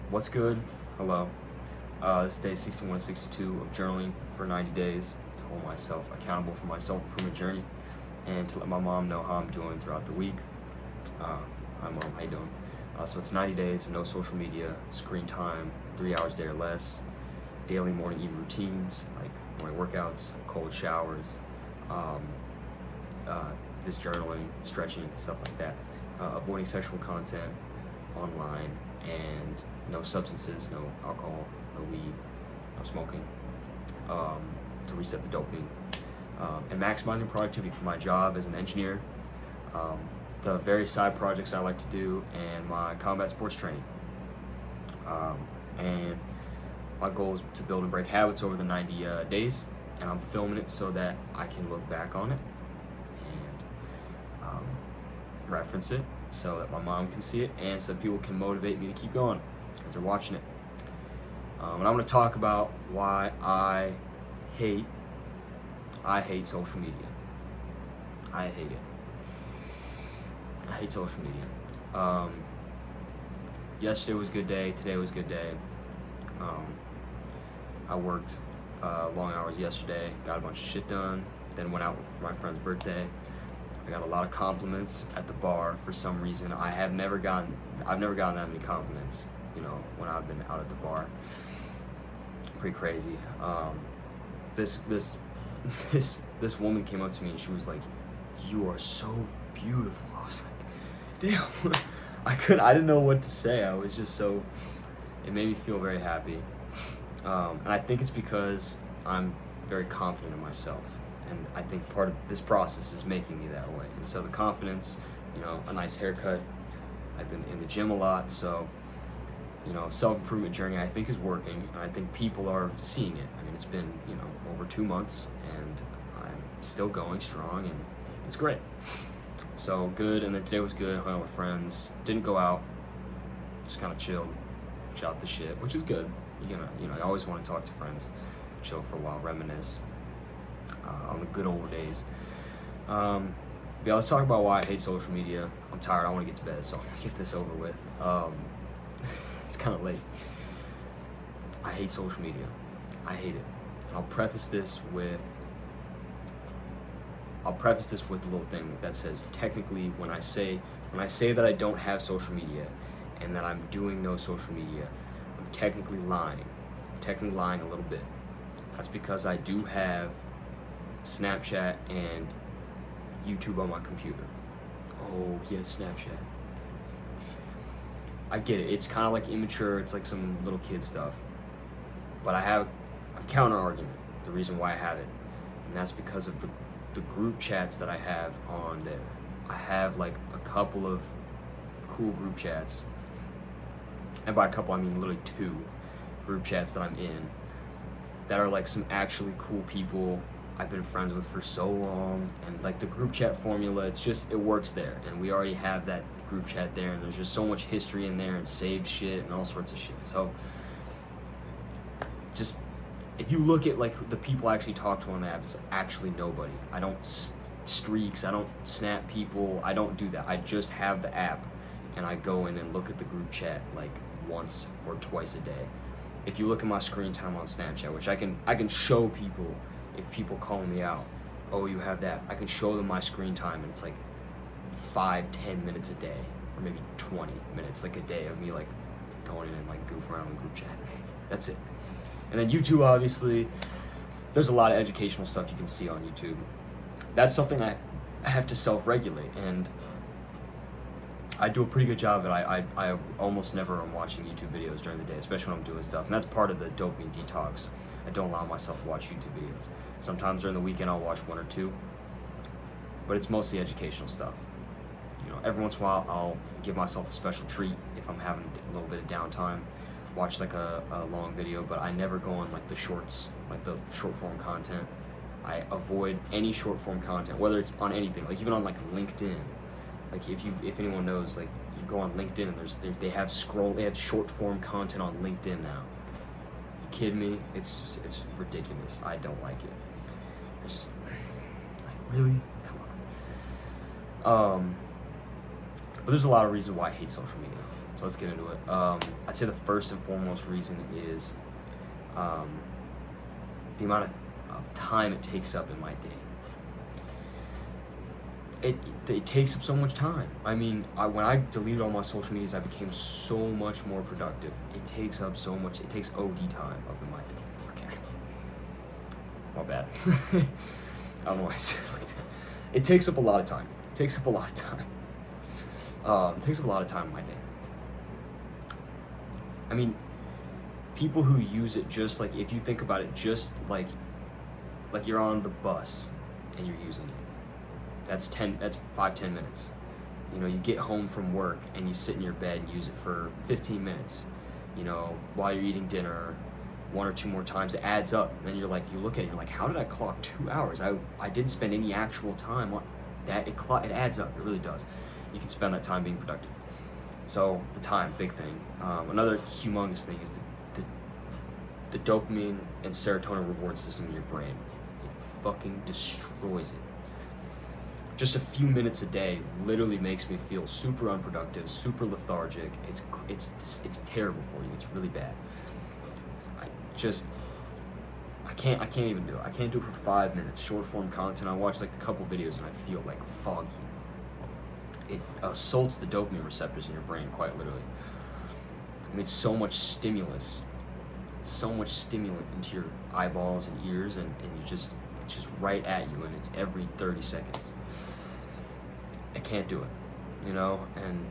What's good? Hello. This is day 61 and 62 of journaling for 90 days to hold myself accountable for my self-improvement journey and to let my mom know how I'm doing throughout the week. Hi mom, how you doing? So it's 90 days of no social media, screen time, 3 hours a day or less, daily morning eating routines like morning workouts, cold showers, this journaling, stretching, stuff like that. Avoiding sexual content online, and no substances, no alcohol, no weed, no smoking, to reset the dopamine, and maximizing productivity for my job as an engineer, the various side projects I like to do, and my combat sports training. And my goal is to build and break habits over the 90 days, and I'm filming it so that I can look back on it and reference it so that my mom can see it and so that people can motivate me to keep going because they're watching it. And I'm going to talk about why I hate social media. I hate it. I hate social media. Yesterday was a good day. Today was a good day. I worked long hours yesterday, got a bunch of shit done, then went out for my friend's birthday. I got a lot of compliments at the bar for some reason. I've never gotten that many compliments, when I've been out at the bar. Pretty crazy. This woman came up to me and she was like, "You are so beautiful." I was like, damn. I didn't know what to say. I was just it made me feel very happy. And I think it's because I'm very confident in myself. And I think part of this process is making me that way. And so the confidence, a nice haircut. I've been in the gym a lot, so, self-improvement journey I think is working. And I think people are seeing it. I mean, it's been, over 2 months, and I'm still going strong, and it's great. So good, and then today was good. Hung out with friends. Didn't go out. Just kind of chilled. Shot the shit, which is good. I always want to talk to friends. Chill for a while, reminisce. On the good old days. Yeah, let's talk about why I hate social media. I'm tired. I want to get to bed, so I'm gonna get this over with. It's kind of late. I hate social media. I hate it. I'll preface this with a little thing that says technically when I say that I don't have social media and that I'm doing no social media, I'm technically lying. I'm technically lying a little bit. That's because I do have Snapchat and YouTube on my computer. Oh, yes, Snapchat. I get it. It's kind of like immature. It's like some little kid stuff. But I have a counter argument, the reason why I have it. And that's because of the group chats that I have on there. I have like a couple of cool group chats. And by a couple, I mean literally 2 group chats that I'm in that are like some actually cool people I've been friends with for so long, and like the group chat formula, it works there, and we already have that group chat there, and there's just so much history in there and saved shit and all sorts of shit. So just if you look at like the people I actually talk to on the app, it's actually nobody. I don't streaks, I don't snap people, I don't do that. I just have the app and I go in and look at the group chat like once or twice a day. If you look at my screen time on Snapchat, which I can show people. If people call me out, oh, you have that, I can show them my screen time, and it's like 5-10 minutes a day, or maybe 20 minutes like a day of me like going in and like goof around in group chat. That's it. And then YouTube, obviously, there's a lot of educational stuff you can see on YouTube. That's something I have to self-regulate, and I do a pretty good job of it. I almost never am watching YouTube videos during the day, especially when I'm doing stuff, and that's part of the dopamine detox. I don't allow myself to watch YouTube videos. Sometimes during the weekend I'll watch 1 or 2, but it's mostly educational stuff. Every once in a while I'll give myself a special treat if I'm having a little bit of downtime, watch like a long video, but I never go on like the shorts, like the short form content. I avoid any short form content, whether it's on anything, like even on like LinkedIn. Like if anyone knows, like you go on LinkedIn and they have short form content on LinkedIn now. You kidding me? It's ridiculous. I don't like it. Really? Come on. But there's a lot of reasons why I hate social media. So let's get into it. I'd say the first and foremost reason is the amount of time it takes up in my day. It takes up so much time. I mean, when I deleted all my social medias, I became so much more productive. It takes up so much. It takes OD time up in my day. Okay. My bad. I don't know why I said it like that. It takes up a lot of time. It takes up a lot of time. It takes up a lot of time in my day. I mean, people who use it just like, if you think about it, just like you're on the bus and you're using it. That's 5-10 minutes. You know, you get home from work and you sit in your bed and use it for 15 minutes. You know, while you're eating dinner, 1 or 2 more times, it adds up. And then you're like, you look at it and you're like, how did I clock 2 hours? I didn't spend any actual time on that. It adds up. It really does. You can spend that time being productive. So the time, big thing. Another humongous thing is the dopamine and serotonin reward system in your brain. It fucking destroys it. Just a few minutes a day literally makes me feel super unproductive, super lethargic. It's terrible for you. It's really bad. I can't even do it. I can't do it for 5 minutes. Short form content. I watch like a couple videos and I feel like foggy. It assaults the dopamine receptors in your brain, quite literally. I mean, it's so much stimulus, so much stimulant into your eyeballs and ears, and it's just right at you, and it's every 30 seconds. I can't do it, you know, and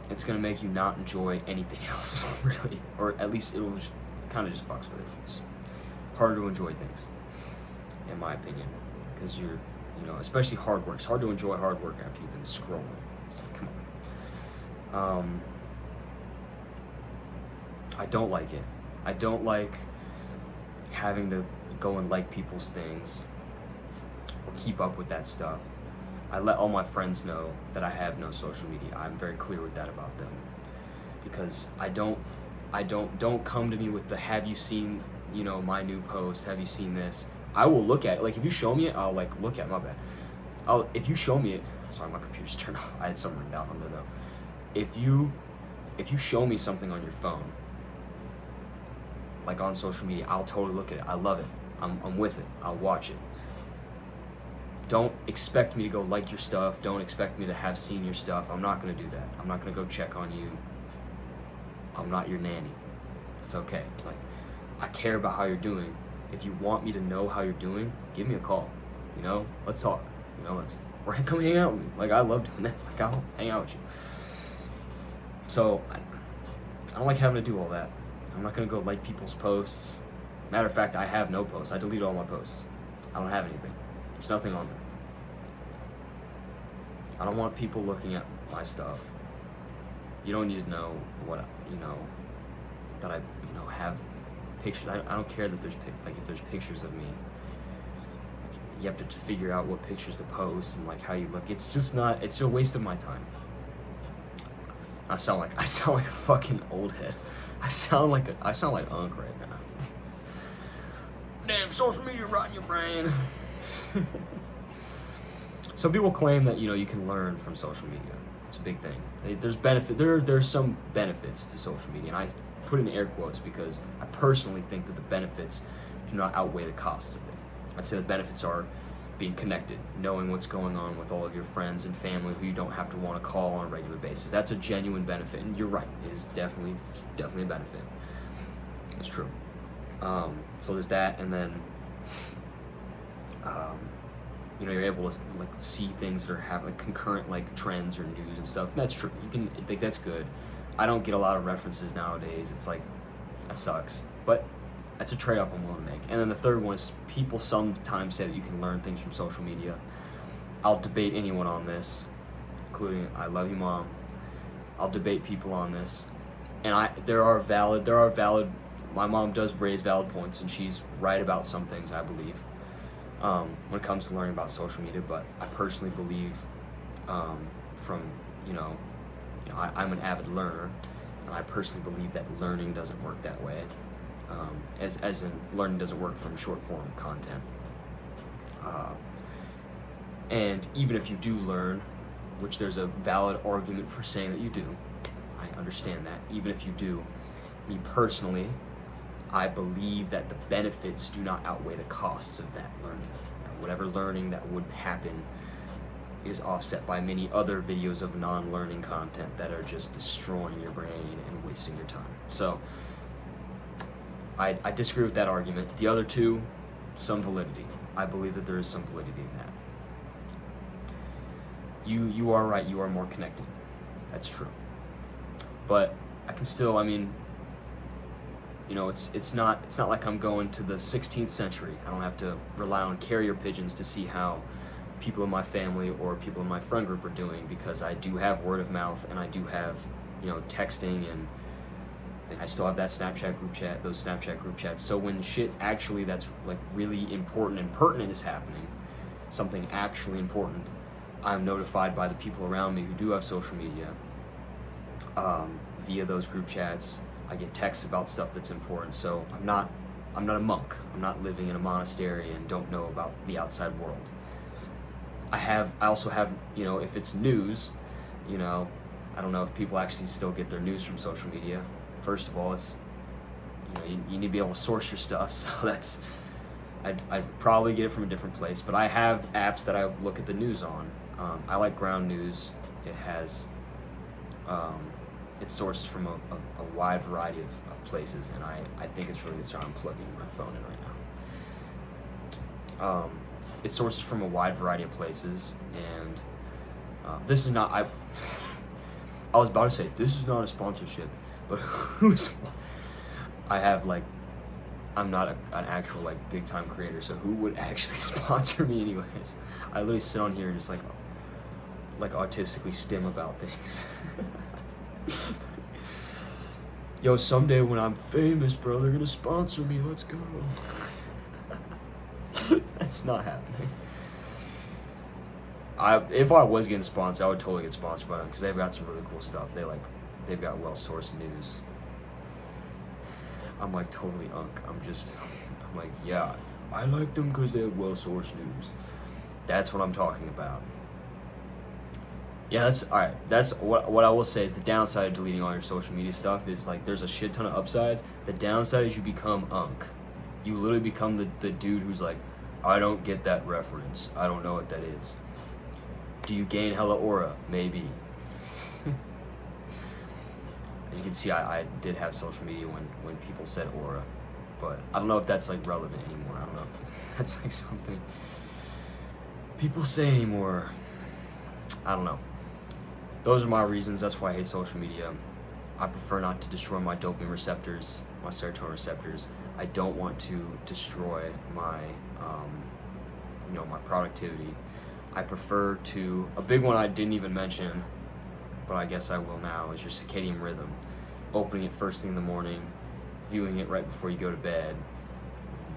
it's gonna make you not enjoy anything else, really, or at least it kind of just fucks with it. It's harder to enjoy things, in my opinion, because you know, especially hard work. It's hard to enjoy hard work after you've been scrolling. It's like, come on. I don't like it. I don't like having to go and like people's things or keep up with that stuff. I let all my friends know that I have no social media. I'm very clear with that about them, because don't come to me with the, have you seen, you know, my new post? Have you seen this? I will look at it. Like, if you show me it, I'll like look at it. My bad. If you show me it, sorry, my computer's turned off. I had something written down on there though. If you show me something on your phone, like on social media, I'll totally look at it. I love it. I'm with it. I'll watch it. Don't expect me to go like your stuff. Don't expect me to have seen your stuff. I'm not gonna do that. I'm not gonna go check on you. I'm not your nanny. It's okay. Like, I care about how you're doing. If you want me to know how you're doing, give me a call. You know, let's talk. You know, come hang out with me. Like, I love doing that. Like, I'll hang out with you. So I don't like having to do all that. I'm not gonna go like people's posts. Matter of fact, I have no posts. I deleted all my posts. I don't have anything. There's nothing on there. I don't want people looking at my stuff. You don't need to know what, you know, that I, you know, have pictures. I don't care that there's if there's pictures of me. You have to figure out what pictures to post and like how you look. It's just not. It's a waste of my time. I sound like a fucking old head. I sound like Unc right now. Damn, social media rotting your brain. Some people claim that, you know, you can learn from social media. It's a big thing. There's some benefits to social media, and I put in air quotes because I personally think that the benefits do not outweigh the costs of it. I'd say the benefits are being connected, knowing what's going on with all of your friends and family who you don't have to want to call on a regular basis. That's a genuine benefit, and you're right. It is definitely a benefit. It's true. So there's that, and then you know, you're able to like see things that are having like concurrent like trends or news and stuff. That's true. You can think that's good. I don't get a lot of references nowadays. It's like, that sucks. But that's a trade-off I'm willing to make. And then the third one is, people sometimes say that you can learn things from social media. I'll debate anyone on this, including, I love you, Mom. I'll debate people on this. And there are valid, my mom does raise valid points, and she's right about some things, I believe, when it comes to learning about social media. But I personally believe, I'm an avid learner, and I personally believe that learning doesn't work that way. As in, learning doesn't work from short form content. And even if you do learn, which there's a valid argument for saying that you do, understand that. Even if you do, me personally, I believe that the benefits do not outweigh the costs of that learning. Whatever learning that would happen is offset by many other videos of non-learning content that are just destroying your brain and wasting your time. So I disagree with that argument. The other two, some validity. I believe that there is some validity in that. You are right, you are more connected. That's true. But I can still, I mean, you know, it's not like I'm going to the 16th century. I don't have to rely on carrier pigeons to see how people in my family or people in my friend group are doing, because I do have word of mouth, and I do have, you know, texting, and I still have that Snapchat group chat, those Snapchat group chats. So when shit actually that's like really important and pertinent is happening, something actually important, I'm notified by the people around me who do have social media via those group chats. I get texts about stuff that's important. So I'm not a monk. I'm not living in a monastery and don't know about the outside world. I also have, you know, if it's news, you know, I don't know if people actually still get their news from social media. First of all, it's, you know, you need to be able to source your stuff. So that's, I'd probably get it from a different place. But I have apps that I look at the news on. I like Ground News. It has, it sources from a wide variety of places, and I think it's really good. Sorry, I'm plugging my phone in right now. It sources from a wide variety of places, and this is not, I was about to say, this is not a sponsorship, but I have, like, I'm not an actual, like, big time creator, so who would actually sponsor me anyways? I literally sit on here and just like autistically stim about things. Yo, someday when I'm famous, bro, they're gonna sponsor me, let's go. That's not happening. If I was getting sponsored, I would totally get sponsored by them, because they've got some really cool stuff. They've got well-sourced news. I'm like totally unk. I'm like, yeah, I like them because they have well-sourced news. That's what I'm talking about. Yeah, that's alright. That's what I will say is the downside of deleting all your social media stuff is, like, there's a shit ton of upsides. The downside is you become unk. You literally become the dude who's like, I don't get that reference. I don't know what that is. Do you gain hella aura? Maybe. You can see I did have social media when people said aura, but I don't know if that's, like, relevant anymore. I don't know if that's, like, something people say anymore. I don't know. Those are my reasons. That's why I hate social media. I prefer not to destroy my dopamine receptors, my serotonin receptors. I don't want to destroy my, my productivity. I prefer to, a big one I didn't even mention, but I guess I will now, is your circadian rhythm. Opening it first thing in the morning, viewing it right before you go to bed.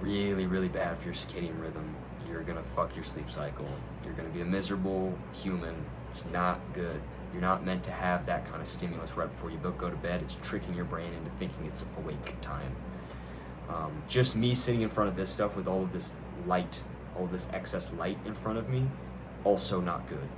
Really, really bad for your circadian rhythm. You're gonna fuck your sleep cycle. You're gonna be a miserable human. It's not good. You're not meant to have that kind of stimulus right before you go to bed. It's tricking your brain into thinking it's awake time. Just me sitting in front of this stuff with all of this light, all of this excess light in front of me, also not good.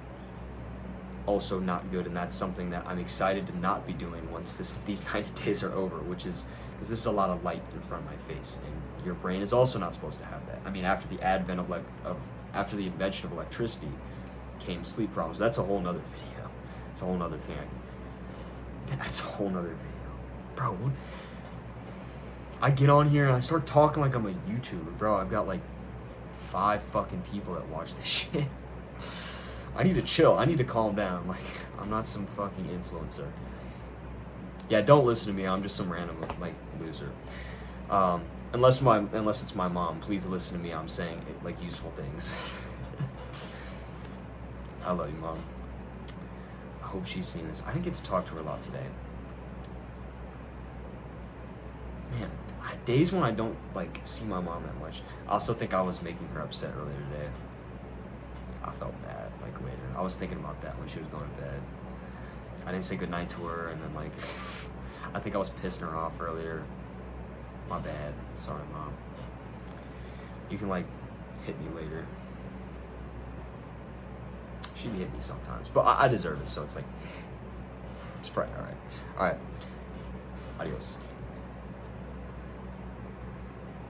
Also not good, and that's something that I'm excited to not be doing once these 90 days are over, which is, because this is a lot of light in front of my face, and your brain is also not supposed to have that. I mean, after the advent after the invention of electricity came sleep problems. That's a whole nother video. It's a whole nother thing. That's a whole nother video. Bro, what? I get on here and I start talking like I'm a YouTuber, bro. I've got like 5 fucking people that watch this shit. I need to chill. I need to calm down. Like, I'm not some fucking influencer. Yeah, don't listen to me. I'm just some random, like, loser. Unless it's my mom, please listen to me. I'm saying, like, useful things. I love you, Mom. I hope she's seen this. I didn't get to talk to her a lot today. Man, days when I don't, like, see my mom that much. I also think I was making her upset earlier today. I felt bad, like, later. I was thinking about that when she was going to bed. I didn't say goodnight to her, and then, like, I think I was pissing her off earlier. My bad. Sorry, Mom. You can, like, hit me later. She be hitting me sometimes, but I deserve it, so it's like, It's Friday. All right. Adios.